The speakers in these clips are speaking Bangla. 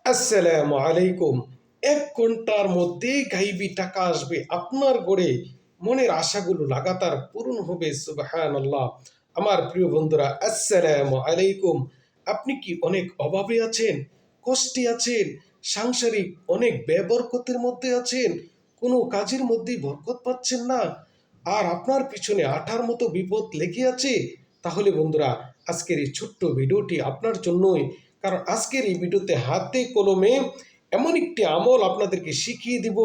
আসসালামু আলাইকুম। ১ ঘন্টার মধ্যেই গাইবি টাকা আসবে আপনার ঘরে। মনের আশাগুলো লাগাতার পূরণ হবে। সুবহানাল্লাহ। আমার প্রিয় বন্ধুরা, আসসালামু আলাইকুম। আপনি কি অনেক অভাবে আছেন, কষ্টে আছেন, সাংসারিক অনেক ব্যবরকতের মধ্যে আছেন, কোনো কাজের মধ্যেই বরকত পাচ্ছেন না, আর আপনার পিছনে আঠার মতো বিপদ লেগে আছে? তাহলে বন্ধুরা, আজকের এই ছোট্ট ভিডিওটি আপনার জন্যই। কারণ আজকের এই ভিডিওতে হাতে কলমে এমন একটি আমল আপনাদেরকে শিখিয়ে দিব।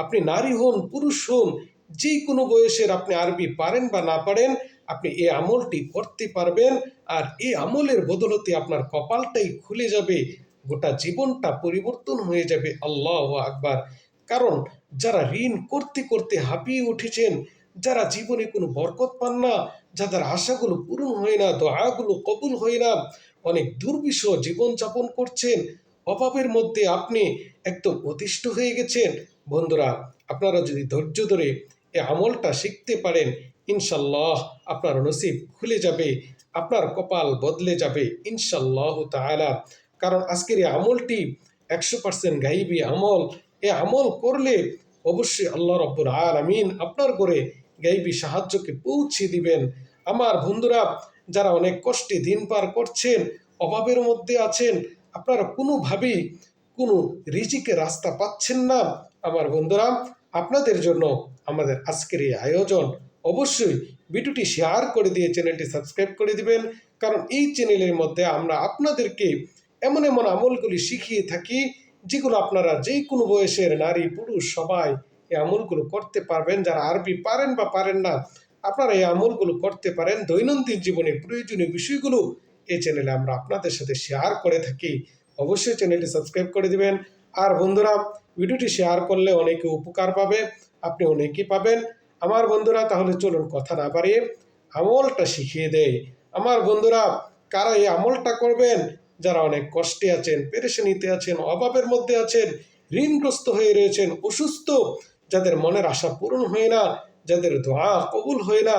আপনি নারী হন, পুরুষ হন, যে কোনো বয়সের, আপনি আরবি পারেন বা না পারেন, আপনি এই আমলটি করতে পারবেন। আর এই আমলের বদলতে আপনার কপালটাই খুলে যাবে, গোটা জীবনটা পরিবর্তন হয়ে যাবে। আল্লাহু আকবার। কারণ যারা ঋণ করতে করতে হাঁপিয়ে উঠেছেন, যারা জীবনে কোনো বরকত পান না, যাদের আশাগুলো পূরণ হয় না, দোয়াগুলো কবুল হয় না, অনেক দুর্বিষহ জীবনযাপন করছেন, অভাবের মধ্যে আপনি একদম অতিষ্ঠ হয়ে গেছেন, বন্ধুরা, আপনারা যদি ধৈর্য ধরে এই আমলটা শিখতে পারেন, ইনশাল্লাহ আপনার নসিব খুলে যাবে, আপনার কপাল বদলে যাবে ইনশাল্লাহ তাআলা। কারণ আজকের এই আমলটি 100% গাইবী আমল। এই আমল করলে অবশ্যই আল্লাহ রাব্বুল আলামিন আপনার ঘরে গাইবী সাহায্যকে পৌঁছে দিবেন। আমার বন্ধুরা, যারা অনেক কষ্টে দিন পার করছেন, অভাবের মধ্যে আছেন, আপনারা কোনোভাবেই কোনো রিজিকের রাস্তা পাচ্ছেন না, আমার বন্ধুরা, আপনাদের জন্য আমাদের আজকের এই আয়োজন। অবশ্যই ভিডিওটি শেয়ার করে দিয়ে চ্যানেলটি সাবস্ক্রাইব করে দিবেন। কারণ এই চ্যানেলের মধ্যে আমরা আপনাদেরকে এমন এমন আমলগুলি শিখিয়ে থাকি, যেগুলো আপনারা যে কোনো বয়সের নারী পুরুষ সবাই এই আমলগুলো করতে পারবেন। যারা আরবি পারেন বা পারেন না, আপনারা এই আমলগুলো করতে পারেন। দৈনন্দিন জীবনে প্রয়োজনীয় বিষয়গুলো এই চ্যানেলে আমরা আপনাদের সাথে শেয়ার করে থাকি। অবশ্যই চ্যানেলটি সাবস্ক্রাইব করে দিবেন। আর বন্ধুরা, ভিডিওটি শেয়ার করলে অনেকে উপকার পাবে, আপনি অনেকেই পাবেন। আমার বন্ধুরা, তাহলে চলুন কথা না বাড়িয়ে আমলটা শিখিয়ে দেয়। আমার বন্ধুরা, কারা এই আমলটা করবেন? যারা অনেক কষ্টে আছেন, পেরেশানিতে আছেন, অভাবের মধ্যে আছেন, ঋণগ্রস্ত হয়ে রয়েছেন, অসুস্থ, যাদের মনের আশা পূরণ হয় না, যাদের দোয়া কবুল হয় না,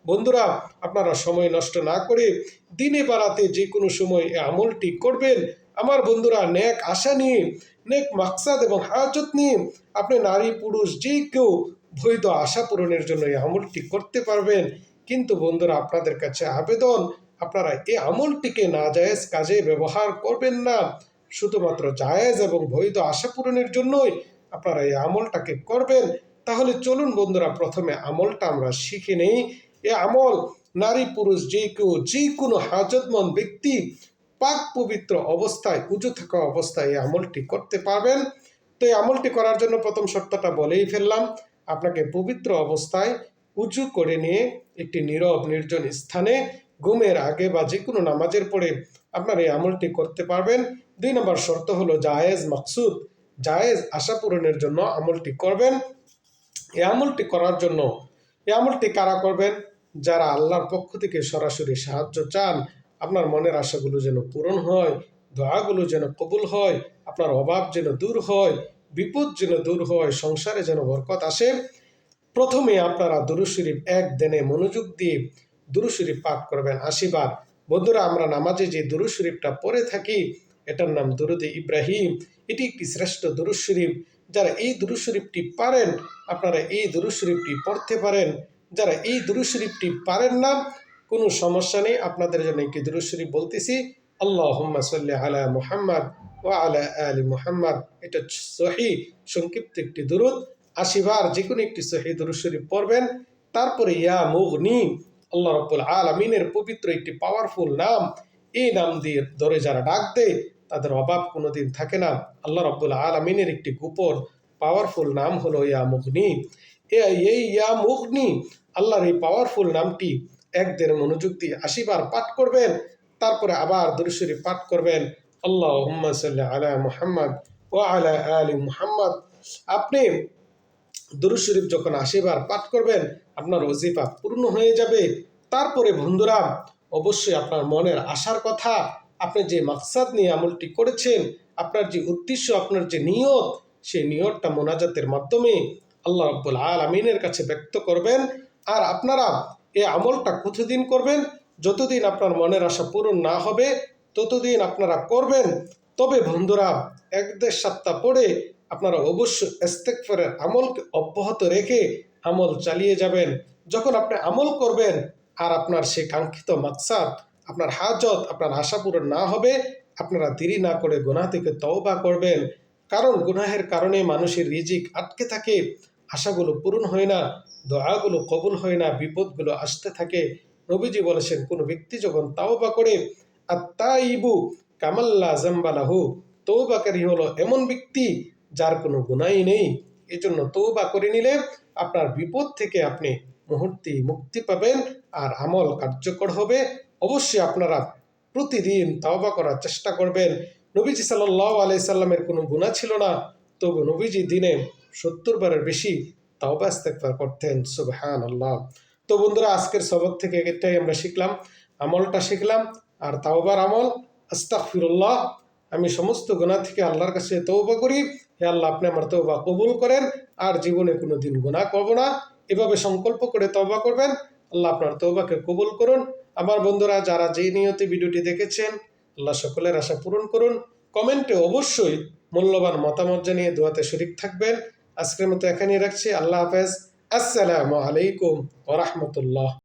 বন্ধুরা, আপনারা সময় নষ্ট না করে দিনে বা রাতে যে কোনো সময় এই আমলটি করবেন। আমার বন্ধুরা, নেক আশা নিয়ে, নেক মাকসাদ এবং হাজত নিয়ে আপনি নারী পুরুষ যে কেউ বৈধ আশা পূরণের জন্য এই আমলটি করতে পারবেন। কিন্তু বন্ধুরা, আপনাদের কাছে আবেদন, আপনারা এই আমলটিকে নাজায়েজ কাজে ব্যবহার করবেন না। শুধুমাত্র জায়েজ এবং বৈধ আশা পূরণের জন্যই আপনারা এই আমলটাকে করবেন। তাহলে চলুন বন্ধুরা, প্রথমে আমলটা আমরা শিখে নেই। এ আমল নারী পুরুষ যে কেউ, যে কোনো হাজতমন্দ ব্যক্তি পাক পবিত্র অবস্থায়, উজু থাকা অবস্থায় এই আমলটি করতে পারবেন। তো এই আমলটি করার জন্য প্রথম শর্তটা বলেই ফেললাম। আপনাকে পবিত্র অবস্থায় উজু করে নিয়ে একটি নীরব নির্জন স্থানে ঘুমের আগে বা যে কোনো নামাজের পরে আপনার এই আমলটি করতে পারবেন। 2 নম্বর শর্ত হলো জায়েজ মাকসুদ, জায়েজ আশা পূরণের জন্য আমলটি করবেন। এই আমলটি করার জন্য, এই আমলটি কারা করবেন? যারা আল্লাহর পক্ষ থেকে সরাসরি সাহায্য চান, আপনার মনের আশাগুলো যেন পূরণ হয়, দোয়াগুলো যেন কবুল হয়, আপনার অভাব যেন দূর হয়, বিপদ যেন দূর হয়, সংসারে যেন বরকত আসে। প্রথমে আপনারা দুরূদ শরীফ এক দিনে মনোযোগ দিয়ে দুরূদ শরীফ পাঠ করবেন 80 বার। বন্ধুরা, আমরা নামাজে যে দুরূদ শরীফটা পড়ে থাকি, এটার নাম দুরুদে ইব্রাহিম। এটি একটি শ্রেষ্ঠ দুরূদ শরীফ। যারা এই দুরূদ শরীফটি পারেন, আপনারা এই দুরূদ শরীফটি পড়তে পারেন। যারা এই দুরূদ শরীফটি পারেন না, কোনো সমস্যা নেই, আপনাদের জন্য একটি দুরূদ শরীফ বলতেছি। আল্লাহুম্মা সাল্লি আলা মুহাম্মাদ ওয়া আলা আলি মুহাম্মাদ। এটা সহিহ সংক্ষিপ্ত একটি দুরূদ। 80 বার যে কোনো একটি সহিহ দুরূদ শরীফ পড়বেন। তারপরে ইয়া মুগনি, আল্লাহ রাব্বুল আলামিনের পবিত্র একটি পাওয়ারফুল নাম। এই নাম দিয়ে ধরে যারা ডাক দেয়, তাদের অভাব কোনোদিন থাকে না। আল্লাহ রাব্বুল আলামিনের একটি গোপন পাওয়ারফুল নাম হলো ইয়া মুগনি। এই ইয়া মুগনি, আল্লাহর এই পাওয়ারফুল নামটি একদের মনোযোগ দিয়ে 80 বার পাঠ করবেন। তারপরে আবার দুরূদ শরীফ পাঠ করবেন, আল্লাহুম্মা সাল্লি আলা মুহাম্মাদ ওয়া আলা আলি মুহাম্মাদ। আপনি দুরূদ শরীফ যখন 80 বার পাঠ করবেন, আপনার ওজিফা পূর্ণ হয়ে যাবে। তারপরে বন্ধুরা, অবশ্যই আপনার মনের আশার কথা, আপনি যে মাকসাদ নিয়ে আমলটি করেছেন, আপনার যে উদ্দেশ্য, আপনার যে নিয়ত, সেই নিয়তটা মোনাজাতের মাধ্যমে আল্লাহ রাব্বুল আলামিনের কাছে ব্যক্ত করবেন। আর আপনারা এই আমলটা কতদিন করবেন? যতদিন আপনার মনের আশা পূরণ না হবে ততদিন আপনারা করবেন। তবে বন্ধুরা, 1-1.5 সপ্তাহ পরে আপনারা অবশ্যই ইস্তেগফারের আমলকে অব্যাহত রেখে আমল চালিয়ে যাবেন। যখন আপনি আমল করবেন আর আপনার সেই কাঙ্ক্ষিত মাকসাদ, আপনার হাজত, আপনার আশা পূরণ না হবে, আপনারা দেরি না করে গুনাহ থেকে তওবা করবেন। কারণ গুনাহের কারণে মানুষের রিজিক আটকে থাকে, আশাগুলো পূরণ হয় না, দোয়াগুলো কবুল হয় না, বিপদগুলো আসতে থাকে। নবীজি বলেছেন, কোনো ব্যক্তি যখন তওবা করে, আত্তাইবু কামাল্লা জাম্বালাহু, তওবাকারী হলো এমন ব্যক্তি যার কোনো গুনাহই নেই। এজন্য তওবা করে নিলে আপনার বিপদ থেকে আপনি মুহূর্তেই মুক্তি পাবেন আর আমল কার্যকর হবে। অবশ্যই আপনারা প্রতিদিন তওবা করার চেষ্টা করবেন। নবীজি সাল্লাল্লাহু আলাইহি সাল্লামের কোনো গুনাহ ছিল না, তবু নবীজি দিনে 70 বারের বেশি তাওবা ইস্তেগফার করতেন। সুবহানাল্লাহ। তো বন্ধুরা, আজকের সবক থেকে এটাই আমরা শিখলাম, আমলটা শিখলাম। আর তাওবার আমল, আস্তাগফিরুল্লাহ, আমি সমস্ত গুনাহ থেকে আল্লাহর কাছে তওবা করি, হে আল্লাহ আপনি আমার তওবা কবুল করেন আর জীবনে কোনোদিন গুনাহ করব না। এভাবে সংকল্প করে তওবা করবেন, আল্লাহ আপনার তওবাকে কবুল করুন। আমার বন্ধুরা, যারা যেই নিয়তে ভিডিওটি দেখেছেন, আল্লাহ সকলের আশা পূরণ করুন। কমেন্টে অবশ্যই মূল্যবান মতামত জানিয়ে দোয়াতে শরীক থাকবেন। আজকের মতো এখানেই রাখছি। আল্লাহ হাফেজ। আসসালামু আলাইকুম ওয়া রাহমাতুল্লাহ।